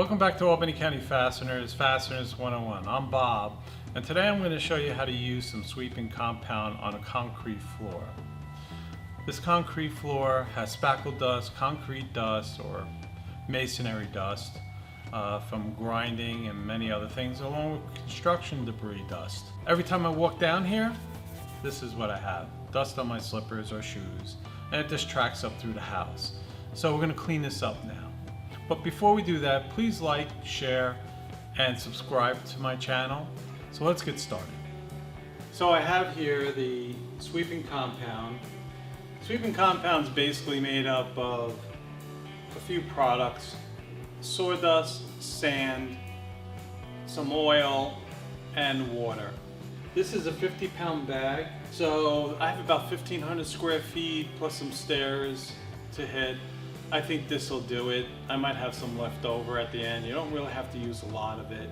Welcome back to Albany County Fasteners, Fasteners 101. I'm Bob, and today I'm going to show you how to use some sweeping compound on a concrete floor. This concrete floor has spackle dust, concrete dust, or masonry dust from grinding and many other things, along with construction debris dust. Every time I walk down here, this is what I have. Dust on my slippers or shoes, and it just tracks up through the house. So we're going to clean this up now. But before we do that, please like, share, and subscribe to my channel. So let's get started. So I have here the sweeping compound. Sweeping compound is basically made up of a few products: sawdust, sand, some oil, and water. This is a 50-pound bag. So I have about 1,500 square feet plus some stairs to hit. I think this will do it. I might have some left over at the end. You don't really have to use a lot of it.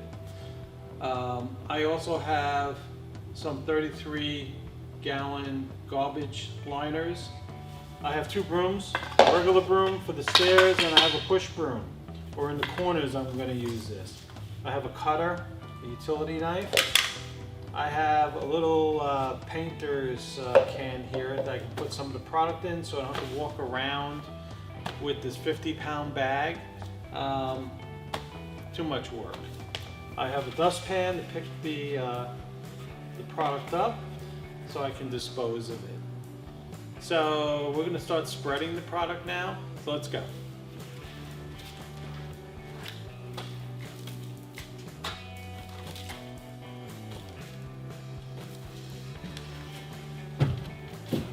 I also have some 33-gallon garbage liners. I have two brooms, a regular broom for the stairs, and I have a push broom. Or in the corners, I'm going to use this. I have a cutter, a utility knife. I have a little painter's can here that I can put some of the product in, so I don't have to walk around with this 50-pound bag. Too much work. I have a dustpan to pick the product up so I can dispose of it. So we're going to start spreading the product now. So let's go.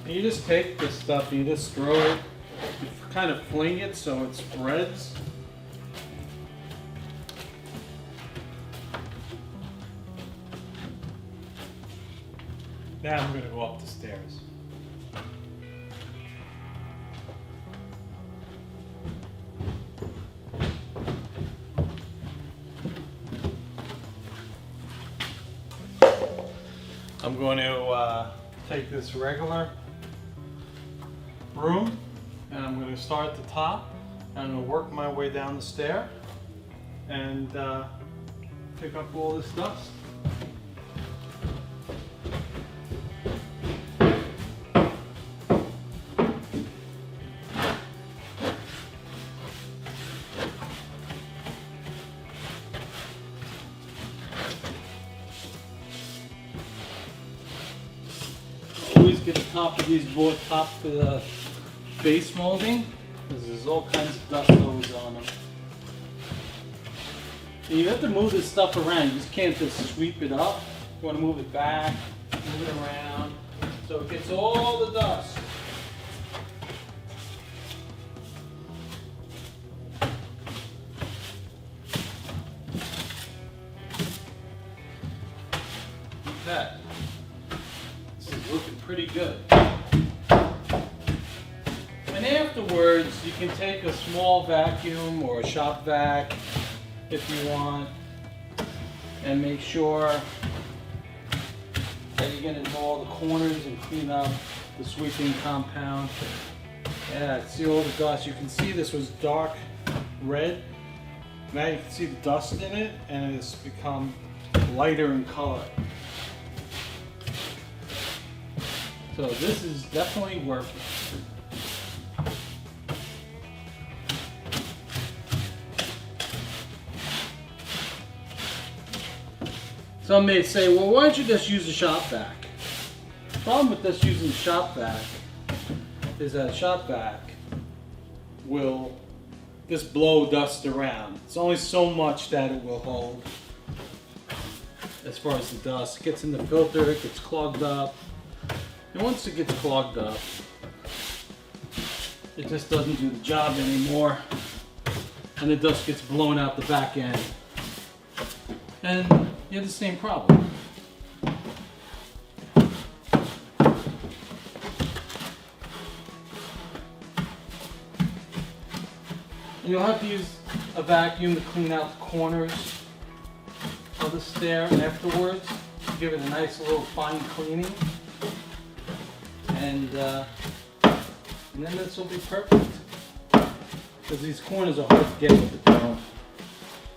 And you just take this stuff and you just throw it. You kind of fling it so it spreads. Now I'm going to go up the stairs. I'm going to take this regular broom, and I'm going to start at the top, and I'm going to work my way down the stair and pick up all this dust. Always get the top of these board top to the base molding, because there's all kinds of dust always on them. And you have to move this stuff around. You just can't just sweep it up. You want to move it back, move it around, so it gets all the dust. Okay. This is looking pretty good. And afterwards, you can take a small vacuum or a shop vac if you want, and make sure that you're going to know all the corners and clean up the sweeping compound. Yeah, see all the dust. You can see this was dark red. Now you can see the dust in it, and it's become lighter in color. So this is definitely working. Some may say, well, why don't you just use a shop vac? The problem with just using a shop vac is that a shop vac will just blow dust around. It's only so much that it will hold as far as the dust. It gets in the filter, it gets clogged up. And once it gets clogged up, it just doesn't do the job anymore, and the dust gets blown out the back end. And you have the same problem. And you'll have to use a vacuum to clean out the corners of the stair afterwards, to give it a nice little fine cleaning. And then this will be perfect, because these corners are hard to get with the drill.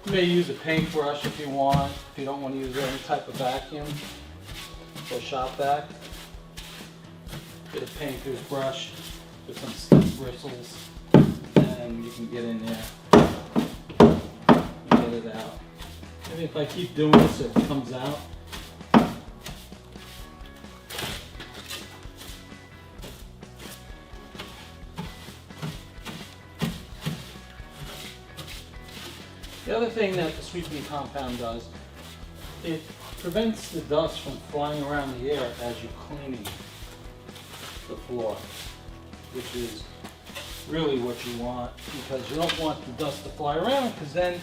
You may use a paintbrush if you want, if you don't want to use any type of vacuum or shop vac. Get a painter's brush with some stiff bristles, and you can get in there and get it out. Maybe if I keep doing this, it comes out. The other thing that the sweeping compound does, it prevents the dust from flying around the air as you're cleaning the floor, which is really what you want, because you don't want the dust to fly around, because then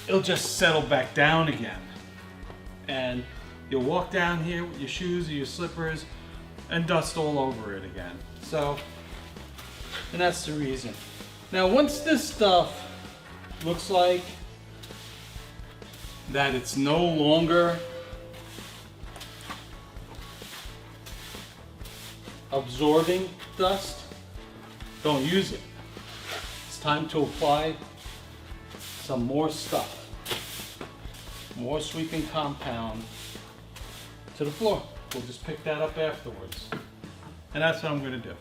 it'll just settle back down again. And you'll walk down here with your shoes or your slippers and dust all over it again. So, and that's the reason. Now once this stuff looks like that it's no longer absorbing dust, don't use it. It's time to apply some more stuff, more sweeping compound to the floor. We'll just pick that up afterwards. And that's what I'm going to do.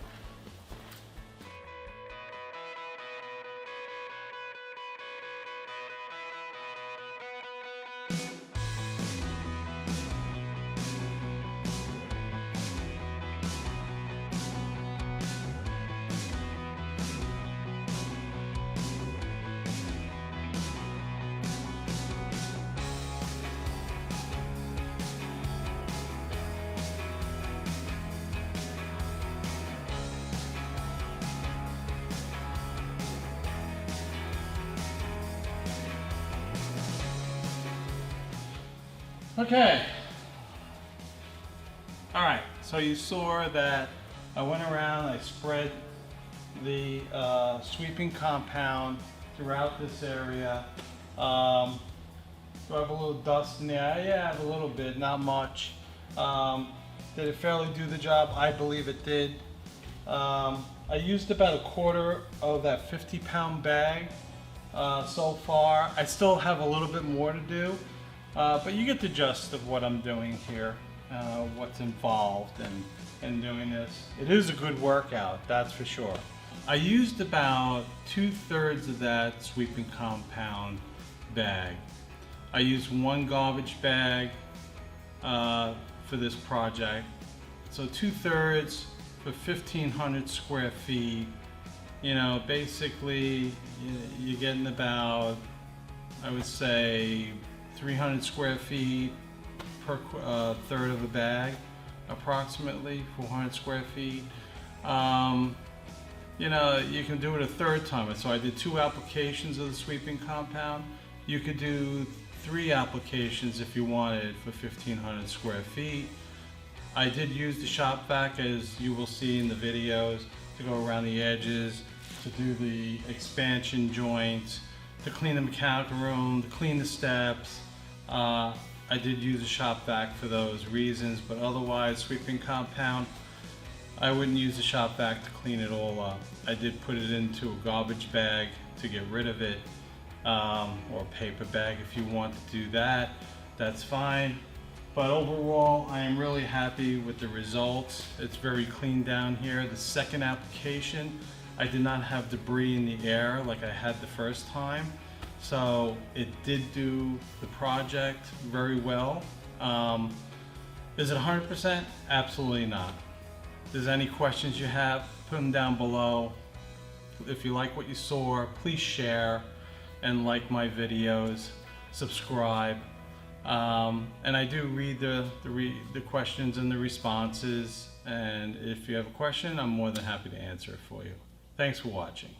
Okay. All right, so you saw that I went around, I spread the sweeping compound throughout this area. Do I have a little dust in there? Yeah, I have a little bit, not much. Did it fairly do the job? I believe it did. I used about a quarter of that 50-pound bag so far. I still have a little bit more to do. But you get the gist of what I'm doing here, what's involved in doing this. It is a good workout, that's for sure. I used about 2/3 of that sweeping compound bag. I used one garbage bag for this project. So 2/3 for 1,500 square feet. You know, basically you're getting about, I would say, 300 square feet per third of a bag, approximately 400 square feet. You know, you can do it a third time. So I did 2 applications of the sweeping compound. You could do 3 applications if you wanted for 1,500 square feet. I did use the shop vac, as you will see in the videos, to go around the edges, to do the expansion joints, to clean the mechanical room, to clean the steps. I did use a shop vac for those reasons, but otherwise, sweeping compound, I wouldn't use a shop vac to clean it all up. I did put it into a garbage bag to get rid of it, or a paper bag if you want to do that, that's fine. But overall, I am really happy with the results. It's very clean down here. The second application, I did not have debris in the air like I had the first time. So it did do the project very well. Is it 100%? Absolutely not. If there's any questions you have, put them down below. If you like what you saw, please share and like my videos, subscribe. And I do read the questions and the responses, and if you have a question, I'm more than happy to answer it for you. Thanks for watching.